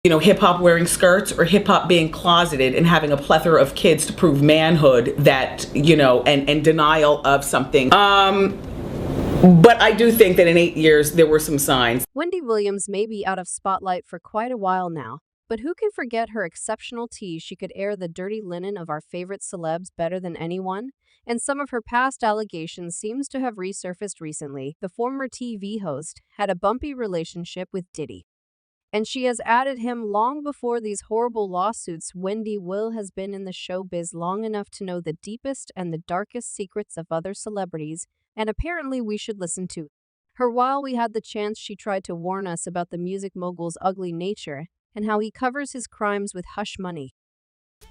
hip hop wearing skirts or hip hop being closeted and having a plethora of kids to prove manhood that, and denial of something. But I do think that in 8 years, there were some signs. Wendy Williams may be out of spotlight for quite a while now, but who can forget her exceptional tea? She could air the dirty linen of our favorite celebs better than anyone, and some of her past allegations seems to have resurfaced recently. The former TV host had a bumpy relationship with Diddy, and she has added him long before these horrible lawsuits. Wendy Will has been in the showbiz long enough to know the deepest and the darkest secrets of other celebrities, and apparently we should listen to her. While we had the chance, she tried to warn us about the music mogul's ugly nature and how he covers his crimes with hush money.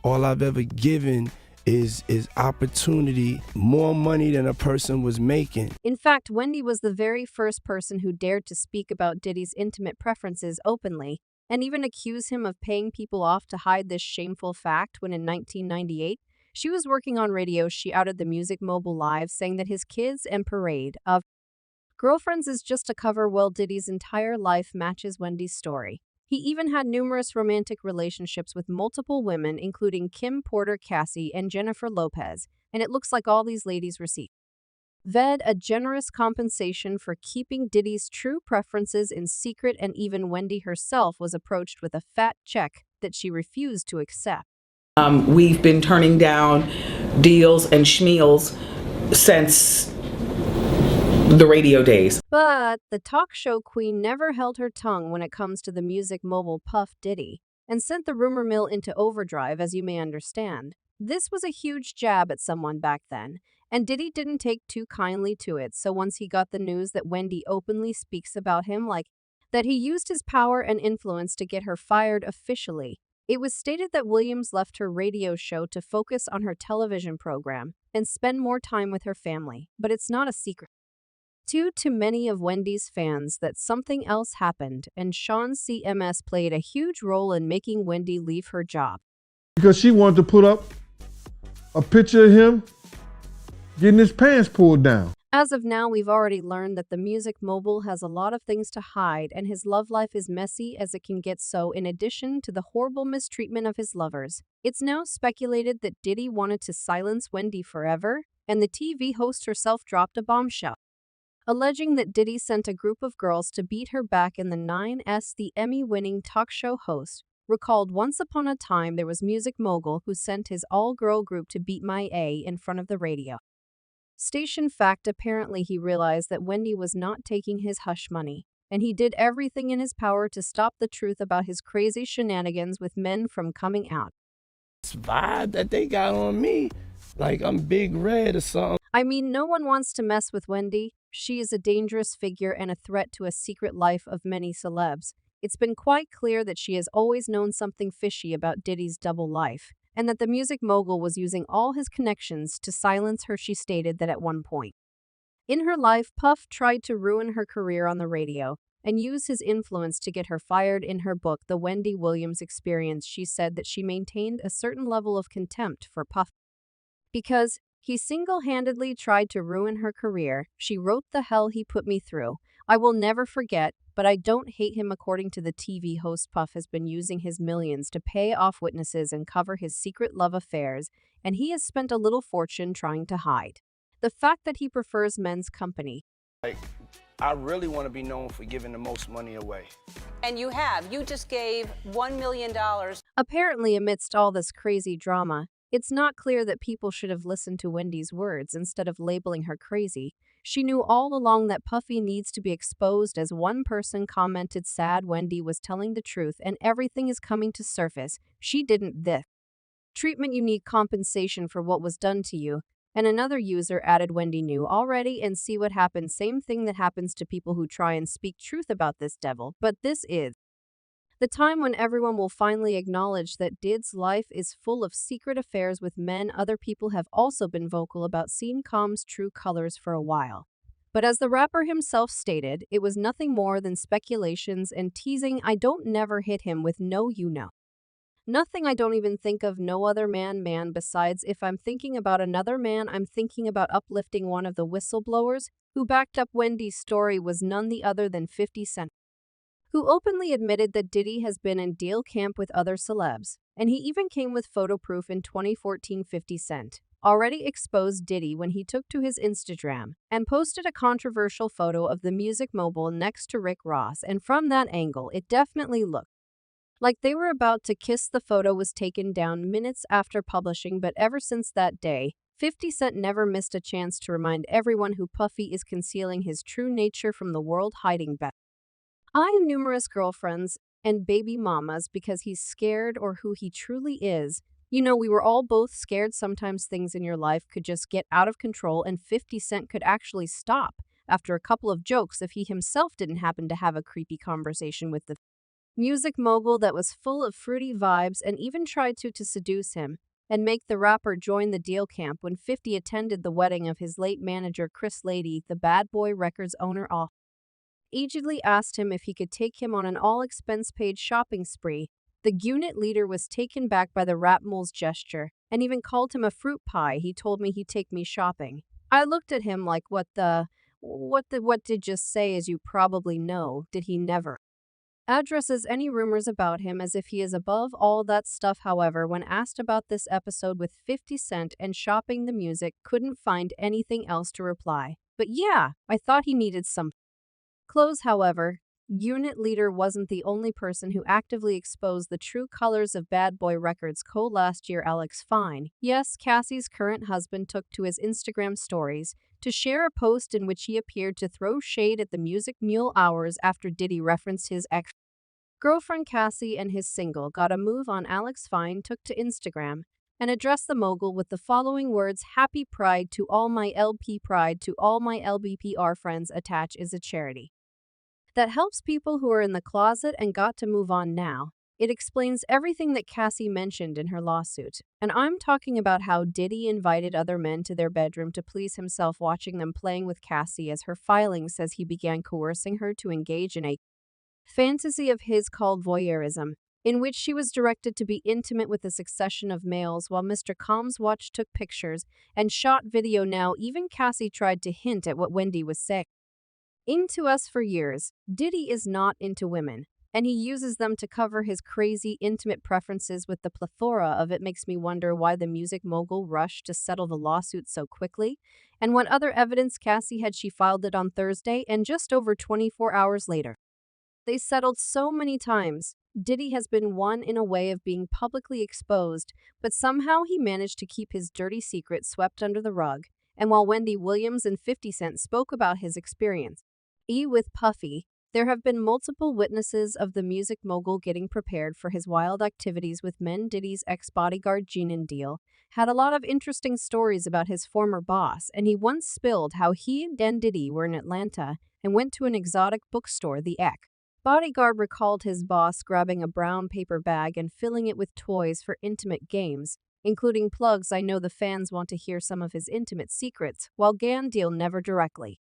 All I've ever given is opportunity, more money than a person was making. In fact, Wendy was the very first person who dared to speak about Diddy's intimate preferences openly, and even accuse him of paying people off to hide this shameful fact. When in 1998, she was working on radio, she outed the music mogul live, saying that his kids and parade of girlfriends is just a cover. Well, Diddy's entire life matches Wendy's story. He even had numerous romantic relationships with multiple women, including Kim Porter, Cassie, and Jennifer Lopez, and it looks like all these ladies received a generous compensation for keeping Diddy's true preferences in secret, and even Wendy herself was approached with a fat check that she refused to accept. We've been turning down deals and schmeals since the radio days. But the talk show queen never held her tongue when it comes to the music mogul Puff Diddy, and sent the rumor mill into overdrive, as you may understand. This was a huge jab at someone back then, and Diddy didn't take too kindly to it. So once he got the news that Wendy openly speaks about him like that, he used his power and influence to get her fired officially. It was stated that Williams left her radio show to focus on her television program and spend more time with her family, but it's not a secret to many of Wendy's fans that something else happened, and Sean CMS played a huge role in making Wendy leave her job. Because she wanted to put up a picture of him getting his pants pulled down. As of now, we've already learned that the music mogul has a lot of things to hide, and his love life is messy as it can get. So in addition to the horrible mistreatment of his lovers, it's now speculated that Diddy wanted to silence Wendy forever, and the TV host herself dropped a bombshell, alleging that Diddy sent a group of girls to beat her back in the 9s. The Emmy-winning talk show host recalled, once upon a time there was music mogul who sent his all-girl group to beat my A in front of the radio station. Fact, apparently he realized that Wendy was not taking his hush money, and he did everything in his power to stop the truth about his crazy shenanigans with men from coming out. This vibe that they got on me, like I'm Big Red or something. I mean, no one wants to mess with Wendy. She is a dangerous figure and a threat to a secret life of many celebs. It's been quite clear that she has always known something fishy about Diddy's double life, and that the music mogul was using all his connections to silence her. She stated that at one point in her life, Puff tried to ruin her career on the radio and use his influence to get her fired. In her book, The Wendy Williams Experience, she said that she maintained a certain level of contempt for Puff because he single-handedly tried to ruin her career. She wrote, "The hell he put me through, I will never forget, but I don't hate him." According to the TV host, Puff has been using his millions to pay off witnesses and cover his secret love affairs, and he has spent a little fortune trying to hide the fact that he prefers men's company. I really want to be known for giving the most money away. And you have. You just gave $1 million. Apparently, amidst all this crazy drama, it's not clear that people should have listened to Wendy's words instead of labeling her crazy. She knew all along that Puffy needs to be exposed. As one person commented, "Sad Wendy was telling the truth and everything is coming to surface. She didn't this treatment, you need compensation for what was done to you." And another user added, "Wendy knew already and see what happened. Same thing that happens to people who try and speak truth about this devil. But this is the time when everyone will finally acknowledge that Did's life is full of secret affairs with men." Other people have also been vocal about seeing Com's true colors for a while. But as the rapper himself stated, it was nothing more than speculations and teasing. "I don't never hit him with no nothing. I don't even think of no other man. Besides, if I'm thinking about another man, I'm thinking about uplifting." One of the whistleblowers who backed up Wendy's story was none the other than 50 Cent, who openly admitted that Diddy has been in deal camp with other celebs, and he even came with photo proof in 2014. 50 Cent already exposed Diddy when he took to his Instagram and posted a controversial photo of the music mogul next to Rick Ross, and from that angle, it definitely looked like they were about to kiss. The photo was taken down minutes after publishing, but ever since that day, 50 Cent never missed a chance to remind everyone who Puffy is concealing his true nature from the world, hiding back I have numerous girlfriends and baby mamas because he's scared, or who he truly is. You know, we were all both scared sometimes things in your life could just get out of control, and 50 Cent could actually stop after a couple of jokes if he himself didn't happen to have a creepy conversation with the music mogul that was full of fruity vibes, and even tried to seduce him and make the rapper join the deal camp when 50 attended the wedding of his late manager Chris Lady, the Bad Boy Records owner. Agedly asked him if he could take him on an all-expense-paid shopping spree. The unit leader was taken back by the rap mole's gesture and even called him a fruit pie. He told me he'd take me shopping. I looked at him like, what did just say? As you probably know, did he never addresses any rumors about him as if he is above all that stuff. However, when asked about this episode with 50 Cent and shopping the music, couldn't find anything else to reply. But yeah, I thought he needed some clothes. However, unit leader wasn't the only person who actively exposed the true colors of Bad Boy Records co last year. Alex Fine, yes, Cassie's current husband, took to his Instagram stories to share a post in which he appeared to throw shade at the music mule hours after Diddy referenced his ex-girlfriend Cassie and his single Got a Move On. Alex Fine took to Instagram and addressed the mogul with the following words: "Happy Pride to all my LP Pride to all my LBPR friends. Attach is a charity that helps people who are in the closet and got to move on now." It explains everything that Cassie mentioned in her lawsuit. And I'm talking about how Diddy invited other men to their bedroom to please himself, watching them playing with Cassie, as her filing says he began coercing her to engage in a fantasy of his called voyeurism, in which she was directed to be intimate with a succession of males while Mr. Combs watched, took pictures, and shot video. Now, even Cassie tried to hint at what Wendy was saying. Into us for years, Diddy is not into women, and he uses them to cover his crazy, intimate preferences with the plethora of it. Makes me wonder why the music mogul rushed to settle the lawsuit so quickly, and what other evidence Cassie had. She filed it on Thursday, and just over 24 hours later, they settled. So many times, Diddy has been one in a way of being publicly exposed, but somehow he managed to keep his dirty secret swept under the rug. And while Wendy Williams and 50 Cent spoke about his experience with Puffy, there have been multiple witnesses of the music mogul getting prepared for his wild activities with men. Diddy's ex-bodyguard Jeanine Deal had a lot of interesting stories about his former boss, and he once spilled how he and Diddy were in Atlanta and went to an exotic bookstore. The ex-bodyguard recalled his boss grabbing a brown paper bag and filling it with toys for intimate games, including plugs. I know the fans want to hear some of his intimate secrets, while Deal never directly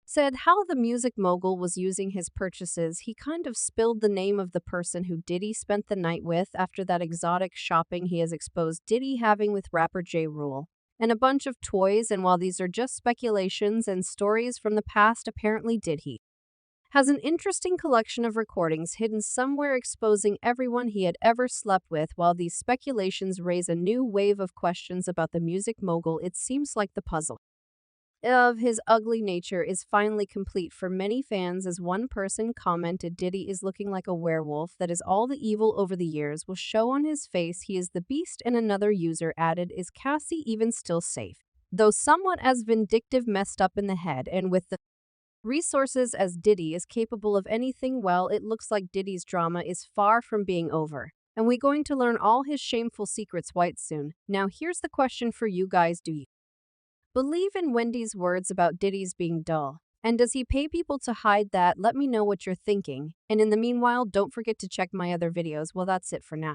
said how the music mogul was using his purchases. He kind of spilled the name of the person who Diddy spent the night with after that exotic shopping he has exposed Diddy having with rapper Ja Rule, and a bunch of toys. And while these are just speculations and stories from the past, apparently Diddy has an interesting collection of recordings hidden somewhere exposing everyone he had ever slept with. While these speculations raise a new wave of questions about the music mogul, it seems like the puzzle of his ugly nature is finally complete for many fans. As one person commented, Diddy is looking like a werewolf that is all the evil over the years will show on his face. He is the beast. And another user added, is Cassie even still safe? Though somewhat as vindictive, messed up in the head, and with the resources as Diddy is capable of anything. Well, it looks like Diddy's drama is far from being over, and we're going to learn all his shameful secrets quite soon. Now here's the question for you guys: do you believe in Wendy's words about Diddy's being dull? And does he pay people to hide that? Let me know what you're thinking. And in the meanwhile, don't forget to check my other videos. Well, that's it for now.